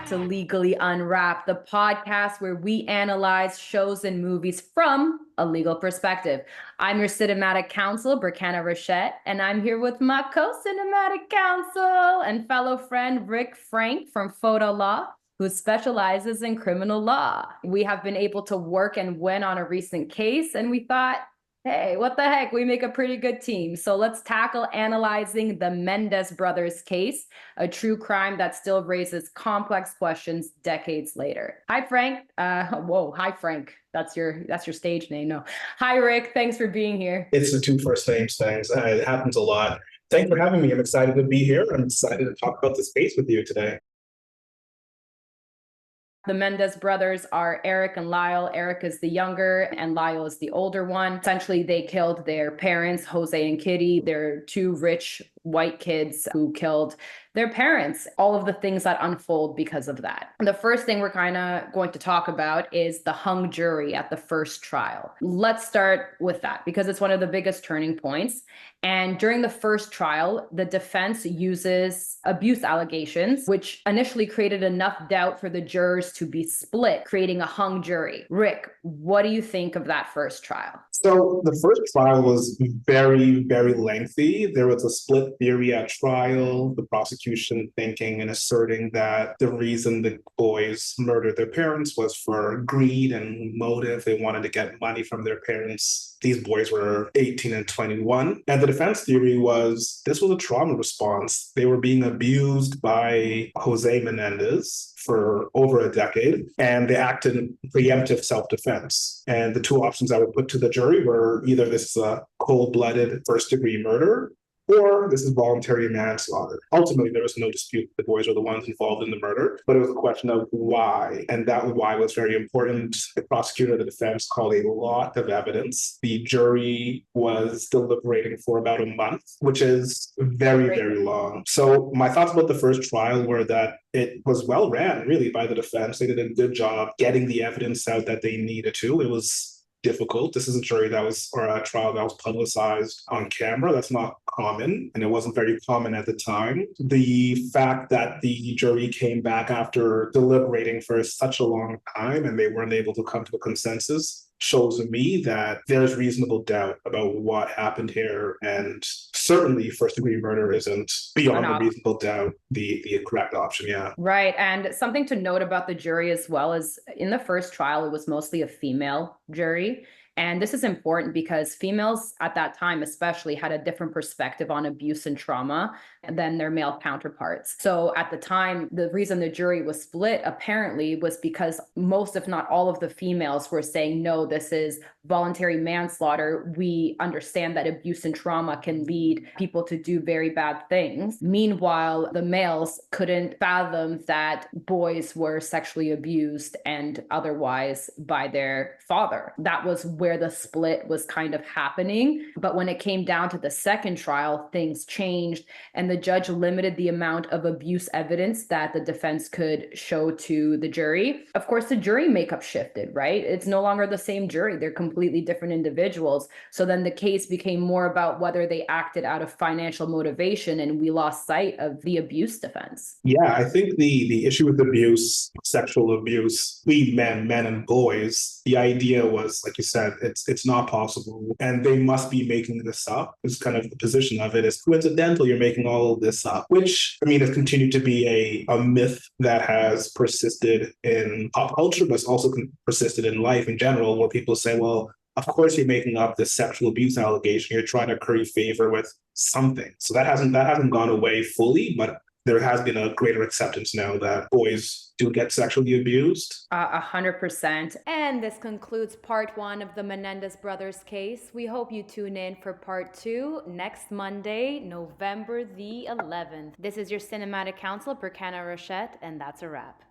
to Legally Unwrapped, the podcast where we analyze shows and movies from a legal perspective. I'm your cinematic counsel, Bricanna Rochette, and I'm here with my co-cinematic counsel and fellow friend, Rick Frank from Photo Law, who specializes in criminal law. We have been able to work and win on a recent case, and we thought, hey, what the heck? We make a pretty good team. So let's tackle analyzing the Menendez Brothers case, a true crime that still raises complex questions decades later. Hi, Frank. Hi, Frank. That's your stage name. No. Hi, Rick. Thanks for being here. It's the two first names things. It happens a lot. Thanks for having me. I'm excited to be here. I'm excited to talk about this case with you today. The Menendez brothers are Eric and Lyle. Eric is the younger and Lyle is the older one. Essentially, they killed their parents, Jose and Kitty. They're two rich white kids who killed their parents, all of the things that unfold because of that. The first thing we're kind of going to talk about is the hung jury at the first trial. Let's start with that because it's one of the biggest turning points. And during the first trial, the defense uses abuse allegations, which initially created enough doubt for the jurors to be split, creating a hung jury. Rick, what do you think of that first trial? So the first trial was very, very lengthy. There was a split theory at trial, the prosecution thinking and asserting that the reason the boys murdered their parents was for greed and motive. They wanted to get money from their parents. These boys were 18 and 21. And the defense theory was this was a trauma response. They were being abused by Jose Menendez for over a decade, and they acted in preemptive self-defense. And the two options I would put to the jury were either this is a cold-blooded first-degree murder, or this is voluntary manslaughter. Ultimately, there was no dispute. The boys were the ones involved in the murder, but it was a question of why. And that why was very important. The prosecutor and the defense called a lot of evidence. The jury was deliberating for about a month, which is very, very long. So my thoughts about the first trial were that it was well ran, really, by the defense. They did a good job getting the evidence out that they needed to. It was difficult. This is a jury that was, or a trial that was publicized on camera. That's not common, and it wasn't very common at the time. The fact that the jury came back after deliberating for such a long time and they weren't able to come to a consensus shows me that there's reasonable doubt about what happened here. And certainly first-degree murder isn't, beyond a reasonable doubt, the correct option, yeah. Right. And something to note about the jury as well is in the first trial, it was mostly a female jury. And this is important because females at that time especially had a different perspective on abuse and trauma than their male counterparts. So at the time, the reason the jury was split apparently was because most, if not all of the females were saying, no, this is voluntary manslaughter. We understand that abuse and trauma can lead people to do very bad things. Meanwhile, the males couldn't fathom that boys were sexually abused and otherwise by their father. That was where the split was kind of happening. But when it came down to the second trial, things changed and the judge limited the amount of abuse evidence that the defense could show to the jury. Of course, the jury makeup shifted, right? It's no longer the same jury. They're completely different individuals. So then the case became more about whether they acted out of financial motivation, and we lost sight of the abuse defense. Yeah, I think the issue with abuse, sexual abuse, we men and boys, the idea was, like you said, it's not possible. And they must be making this up. It's kind of the position of it is coincidental. You're making all of this up, which, I mean, has continued to be a myth that has persisted in pop culture, but it's also persisted in life in general, where people say, well, of course you're making up this sexual abuse allegation. You're trying to curry favor with something. So that hasn't gone away fully, but there has been a greater acceptance now that boys do get sexually abused. 100%. And this concludes part 1 of the Menendez Brothers case. We hope you tune in for part 2 next Monday, November the 11th. This is your cinematic counsel, Bricanna Rochette, and that's a wrap.